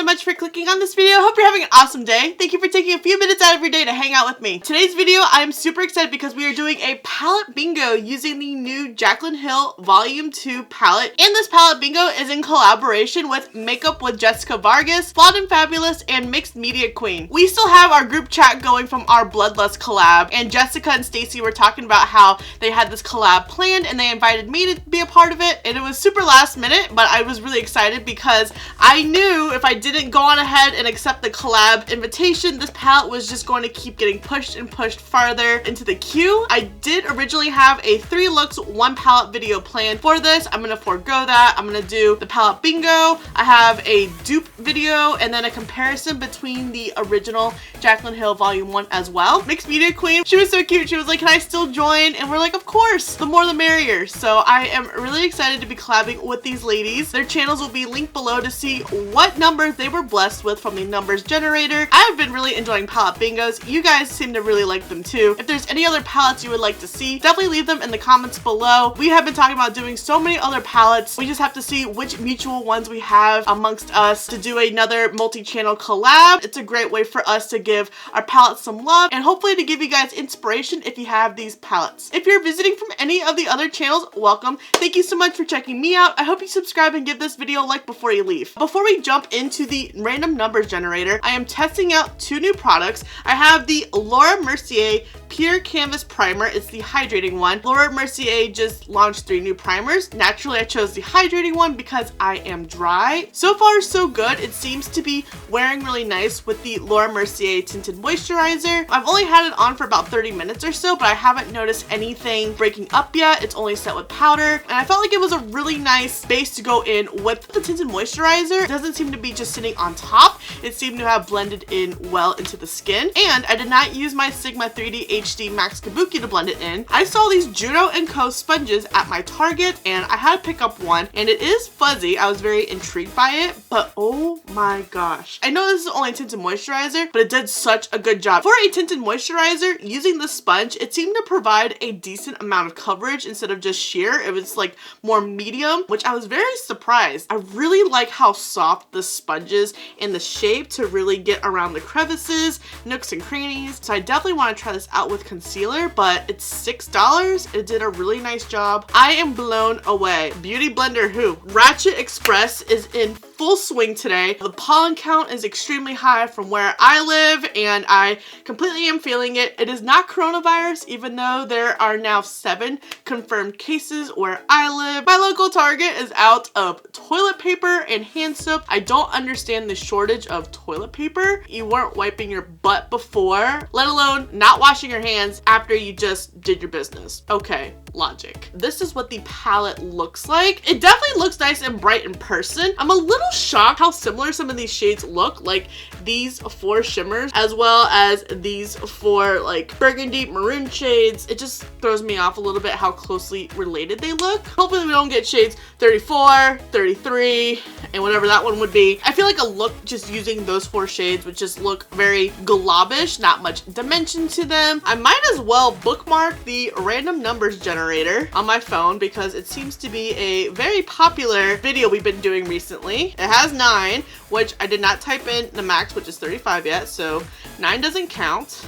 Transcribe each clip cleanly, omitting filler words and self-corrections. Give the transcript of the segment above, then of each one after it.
so much for clicking on this video. Hope you're having an awesome day. Thank you for taking a few minutes out of your day to hang out with me. Today's video, I am super excited because we are doing a palette bingo using the new JACLYN Hill Volume 2 palette. And this palette bingo is in collaboration with Makeup with Jessica Vargas, Flawed and Fabulous, and Mixed Media Queen. We still have our group chat going from our Bloodlust collab, and Jessica and Stacy were talking about how they had this collab planned and they invited me to be a part of it, and it was super last minute, but I was really excited because I knew if I didn't go on ahead and accept the collab invitation, this palette was just going to keep getting pushed and pushed farther into the queue. I did originally have a 3 looks 1 palette video planned for this. I'm gonna forego that. I'm gonna do the palette bingo. I have a dupe video and then a comparison between the original JACLYN Hill Volume 1 as well. Mixed Media Queen, she was so cute. She was like, can I still join? And we're like, of course, the more the merrier. So I am really excited to be collabing with these ladies. Their channels will be linked below to see what numbers they were blessed with from the numbers generator. I have been really enjoying palette bingos. You guys seem to really like them too. If there's any other palettes you would like to see, definitely leave them in the comments below. We have been talking about doing so many other palettes. We just have to see which mutual ones we have amongst us to do another multi-channel collab. It's a great way for us to give our palettes some love and hopefully to give you guys inspiration if you have these palettes. If you're visiting from any of the other channels, welcome. Thank you so much for checking me out. I hope you subscribe and give this video a like before you leave. Before we jump into the random numbers generator, I am testing out 2 new products. I have the Laura Mercier Pure Canvas Primer. It's the hydrating one. Laura Mercier just launched 3 new primers. Naturally, I chose the hydrating one because I am dry. So far, so good. It seems to be wearing really nice with the Laura Mercier Tinted Moisturizer. I've only had it on for about 30 minutes or so, but I haven't noticed anything breaking up yet. It's only set with powder, and I felt like it was a really nice base to go in with the Tinted Moisturizer. It doesn't seem to be just sitting on top. It seemed to have blended in well into the skin, and I did not use my Sigma 3D HD Max Kabuki to blend it in. I saw these Juno & Co. sponges at my Target, and I had to pick up one, and it is fuzzy. I was very intrigued by it, but oh my gosh. I know this is only tinted moisturizer, but it did such a good job. For a tinted moisturizer, using the sponge, it seemed to provide a decent amount of coverage instead of just sheer. It was like more medium, which I was very surprised. I really like how soft the sponge is in the shape to really get around the crevices, nooks and crannies. So I definitely want to try this out with concealer, but it's $6. It did a really nice job. I am blown away. Beauty Blender who? Ratchet Express is in full swing today. The pollen count is extremely high from where I live, and I completely am feeling it. It is not coronavirus, even though there are now 7 confirmed cases where I live. My local Target is out of toilet paper and hand soap. I don't understand the shortage of toilet paper. You weren't wiping your butt before, let alone not washing your hands after you just did your business. Okay, logic. This is what the palette looks like. It definitely looks nice and bright in person. I'm a little shocked how similar some of these shades look, like these 4 shimmers as well as these 4 like burgundy maroon shades. It just throws me off a little bit how closely related they look. Hopefully we don't get shades 34, 33, and whatever that one would be. I feel like a look just using those 4 shades would just look very globish, not much dimension to them. I might as well bookmark the random numbers generator on my phone because it seems to be a very popular video we've been doing recently. It has 9, which I did not type in the max, which is 35 yet, so 9 doesn't count.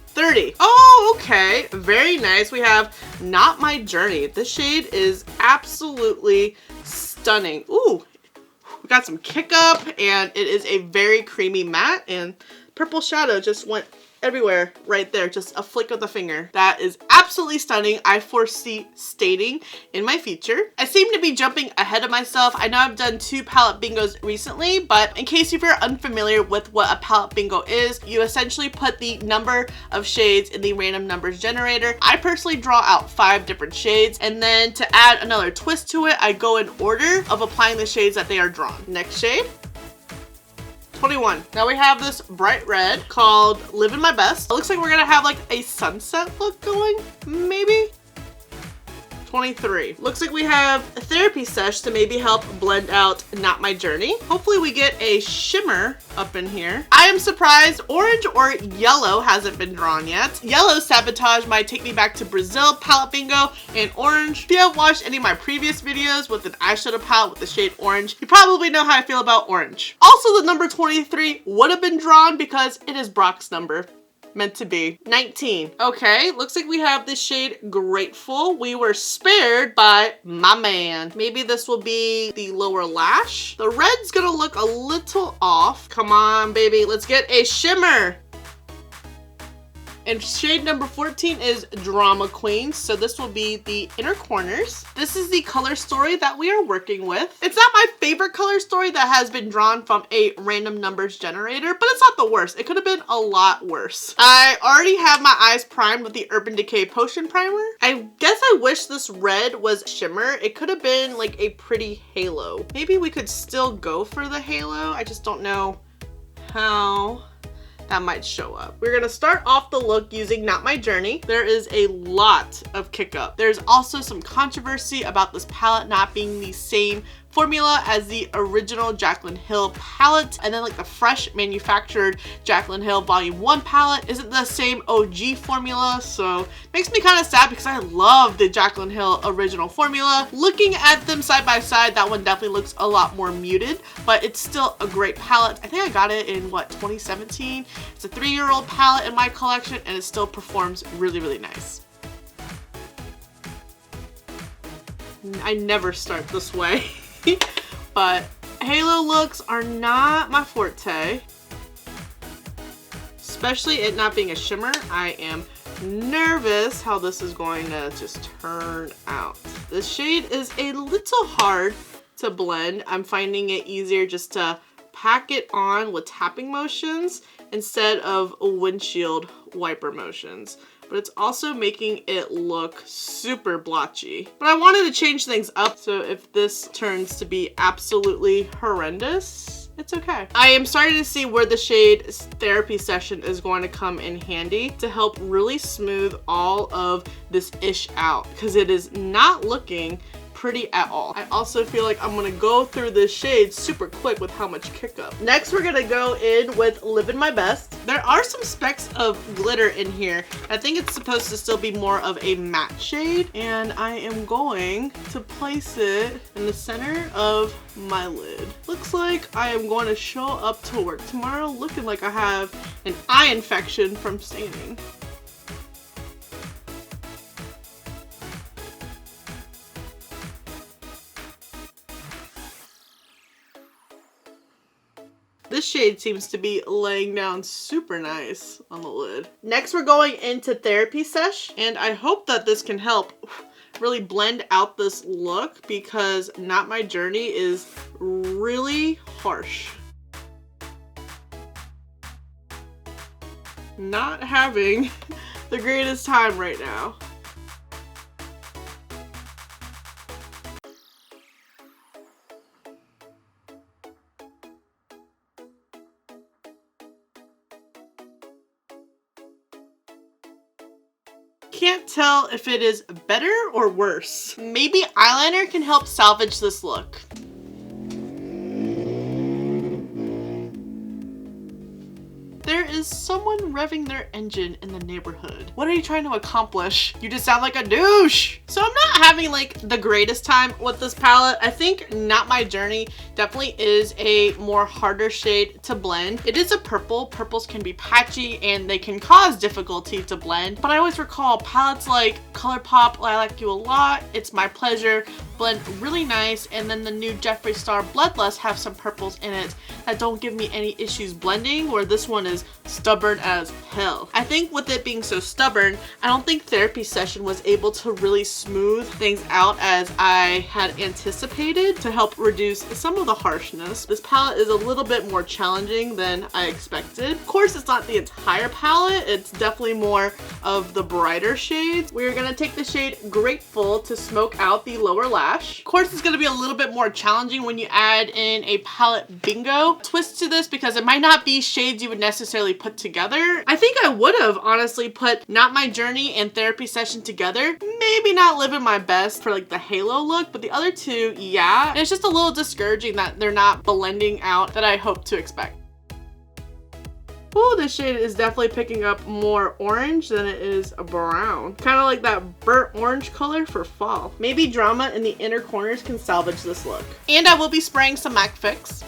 30. Oh, okay. Very nice. We have Not My Journey. This shade is absolutely stunning. Ooh, we got some kick up, and it is a very creamy matte, and purple shadow just went everywhere right there, just a flick of the finger. That is absolutely stunning. I foresee staining in my future. I seem to be jumping ahead of myself. I know I've done 2 palette bingos recently, but in case if you're unfamiliar with what a palette bingo is, you essentially put the number of shades in the random numbers generator. I personally draw out 5 different shades, and then to add another twist to it, I go in order of applying the shades that they are drawn. Next shade. 21. Now we have this bright red called Living My Best. It looks like we're gonna have like a sunset look going, maybe. 23. Looks like we have a therapy sesh to maybe help blend out Not My Journey. Hopefully we get a shimmer up in here. I am surprised orange or yellow hasn't been drawn yet. Yellow Sabotage might take me back to Brazil palette bingo, and orange. If you have watched any of my previous videos with an eyeshadow palette with the shade orange, you probably know how I feel about orange. Also, the number 23 would have been drawn because it is Brock's number. Meant to be. 19. Okay, looks like we have this shade Grateful. We were spared by my man. Maybe this will be the lower lash. The red's gonna look a little off. Come on, baby, let's get a shimmer. And shade number 14 is Drama Queen, so this will be the inner corners. This is the color story that we are working with. It's not my favorite color story that has been drawn from a random numbers generator, but it's not the worst. It could have been a lot worse. I already have my eyes primed with the Urban Decay Potion Primer. I guess I wish this red was shimmer. It could have been like a pretty halo. Maybe we could still go for the halo. I just don't know how that might show up. We're gonna start off the look using Not My Journey. There is a lot of kick up. There's also some controversy about this palette not being the same formula as the original JACLYN Hill palette, and then like the fresh manufactured JACLYN Hill Volume 1 palette isn't the same OG formula, so it makes me kind of sad because I love the JACLYN Hill original formula. Looking at them side by side, that one definitely looks a lot more muted, but it's still a great palette. I think I got it in what, 2017? It's a 3-year-old palette in my collection and it still performs really, really nice. I never start this way. But halo looks are not my forte, especially it not being a shimmer. I am nervous how this is going to just turn out. This shade is a little hard to blend. I'm finding it easier just to pack it on with tapping motions instead of windshield wiper motions. But it's also making it look super blotchy. But I wanted to change things up, so if this turns to be absolutely horrendous, it's okay. I am starting to see where the shade Therapy Session is going to come in handy to help really smooth all of this ish out, because it is not looking pretty at all. I also feel like I'm gonna go through this shade super quick with how much kick up. Next, we're gonna go in with Living My Best. There are some specks of glitter in here. I think it's supposed to still be more of a matte shade, and I am going to place it in the center of my lid. Looks like I am going to show up to work tomorrow looking like I have an eye infection from staining. This shade seems to be laying down super nice on the lid. Next, we're going into Therapy Sesh, and I hope that this can help really blend out this look because Not My Journey is really harsh. Not having the greatest time right now. Can't tell if it is better or worse. Maybe eyeliner can help salvage this look. There is someone revving their engine in the neighborhood. What are you trying to accomplish? You just sound like a douche. So I'm not having like the greatest time with this palette. I think Not My Journey definitely is a more harder shade to blend. It is a purple. Purples can be patchy and they can cause difficulty to blend. But I always recall palettes like ColourPop, I Like You a Lot, It's My Pleasure, blend really nice. And then the new Jeffree Star Bloodlust have some purples in it that don't give me any issues blending, where this one is stubborn as hell. I think with it being so stubborn, I don't think Therapy Session was able to really smooth things out as I had anticipated to help reduce some of the harshness. This palette is a little bit more challenging than I expected. Of course, it's not the entire palette. It's definitely more of the brighter shades. We're gonna take the shade Grateful to smoke out the lower lash. Of course, it's gonna be a little bit more challenging when you add in a palette bingo twist to this because it might not be shades you would necessarily put together. I think I would have honestly put Not My Journey and Therapy Session together. Maybe not Living My Best for like the halo look, but the other two, yeah. And it's just a little discouraging that they're not blending out that I hope to expect. Ooh, this shade is definitely picking up more orange than it is brown. Kind of like that burnt orange color for fall. Maybe Drama in the inner corners can salvage this look. And I will be spraying some MAC Fix.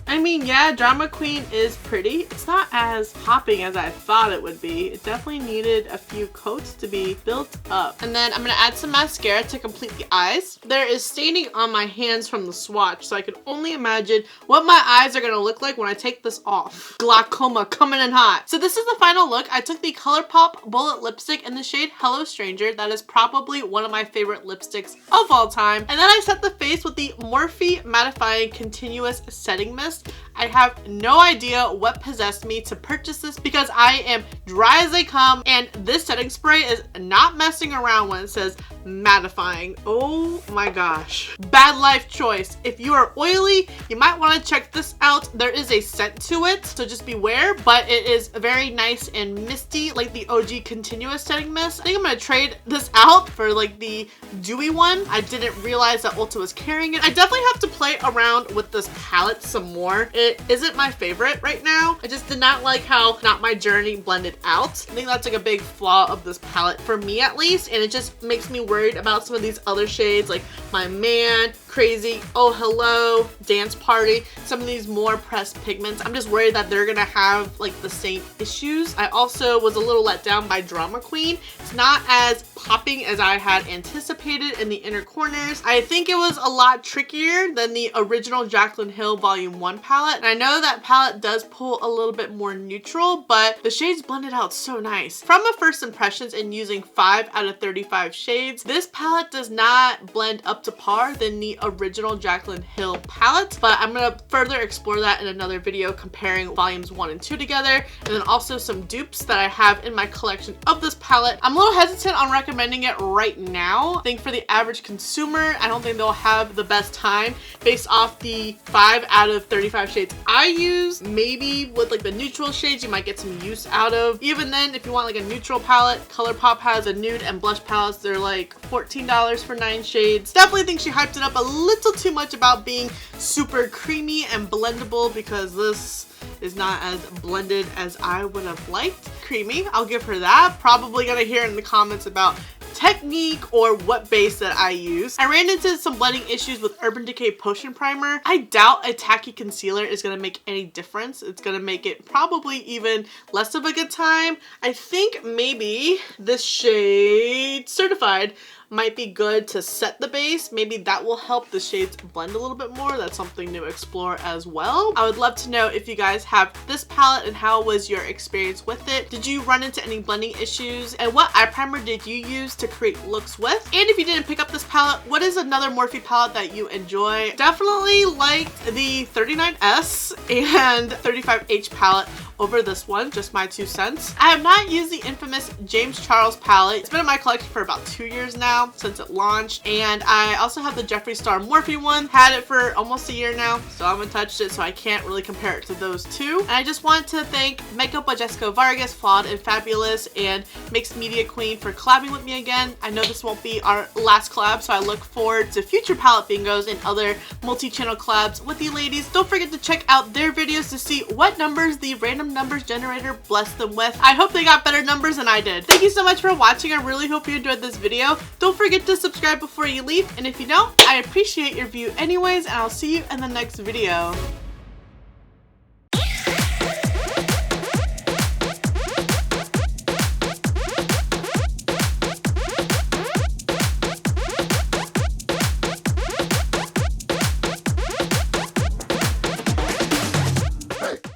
I mean, yeah, Drama Queen is pretty. It's not as popping as I thought it would be. It definitely needed a few coats to be built up. And then I'm gonna add some mascara to complete the eyes. There is staining on my hands from the swatch, so I can only imagine what my eyes are gonna look like when I take this off. Glaucoma coming in hot. So this is the final look. I took the ColourPop Bullet Lipstick in the shade Hello Stranger. That is probably one of my favorite lipsticks of all time. And then I set the face with the Morphe Mattifying Continuous Setting Mist. I have no idea what possessed me to purchase this because I am dry as they come, and this setting spray is not messing around when it says mattifying. Oh my gosh. Bad life choice. If you are oily, you might want to check this out. There is a scent to it, so just beware, but it is very nice and misty like the OG Continuous Setting Mist. I think I'm going to trade this out for like the dewy one. I didn't realize that Ulta was carrying it. I definitely have to play around with this palette some more. It isn't my favorite right now. I just did not like how Not My Journey blended out. I think that's like a big flaw of this palette for me at least, and it just makes me worried about some of these other shades like My Man, Crazy, Oh Hello, Dance Party, some of these more pressed pigments. I'm just worried that they're gonna have like the same issues. I also was a little let down by Drama Queen. It's not as popping as I had anticipated in the inner corners. I think it was a lot trickier than the original Jaclyn Hill Volume 1 palette. And I know that palette does pull a little bit more neutral, but the shades blended out so nice. From a first impressions and using 5 out of 35 shades, this palette does not blend up to par than the original Jaclyn Hill palette, but I'm gonna further explore that in another video comparing volumes 1 and 2 together, and then also some dupes that I have in my collection of this palette. I'm a little hesitant on recommending it right now. I think for the average consumer, I don't think they'll have the best time based off the 5 out of 35 shades I use. Maybe with like the neutral shades you might get some use out of. Even then, if you want like a neutral palette, ColourPop has a nude and blush palettes. They're like $14 for 9 shades. Definitely think she hyped it up a little too much about being super creamy and blendable, because this is not as blended as I would have liked. Creamy, I'll give her that. Probably gonna hear in the comments about technique or what base that I use. I ran into some blending issues with Urban Decay Potion Primer. I doubt a tacky concealer is gonna make any difference. It's gonna make it probably even less of a good time. I think maybe this shade Certified might be good to set the base. Maybe that will help the shades blend a little bit more. That's something to explore as well. I would love to know if you guys have this palette and how was your experience with it. Did you run into any blending issues? And what eye primer did you use to create looks with? And if you didn't pick up this palette, what is another Morphe palette that you enjoy? Definitely liked the 39S and 35H palette over this one, just my 2 cents. I have not used the infamous James Charles palette. It's been in my collection for about 2 years now since it launched, and I also have the Jeffree Star Morphe one. Had it for almost a year now, so I haven't touched it, so I can't really compare it to those two. And I just want to thank Makeup by Jessica Vargas, Flawed and Fabulous, and Mixed Media Queen for collabing with me again. I know this won't be our last collab, so I look forward to future palette bingos and other multi-channel collabs with you ladies. Don't forget to check out their videos to see what numbers the random numbers generator blessed them with. I hope they got better numbers than I did. Thank you so much for watching. I really hope you enjoyed this video. Don't forget to subscribe before you leave, and if you don't, I appreciate your view anyways, and I'll see you in the next video.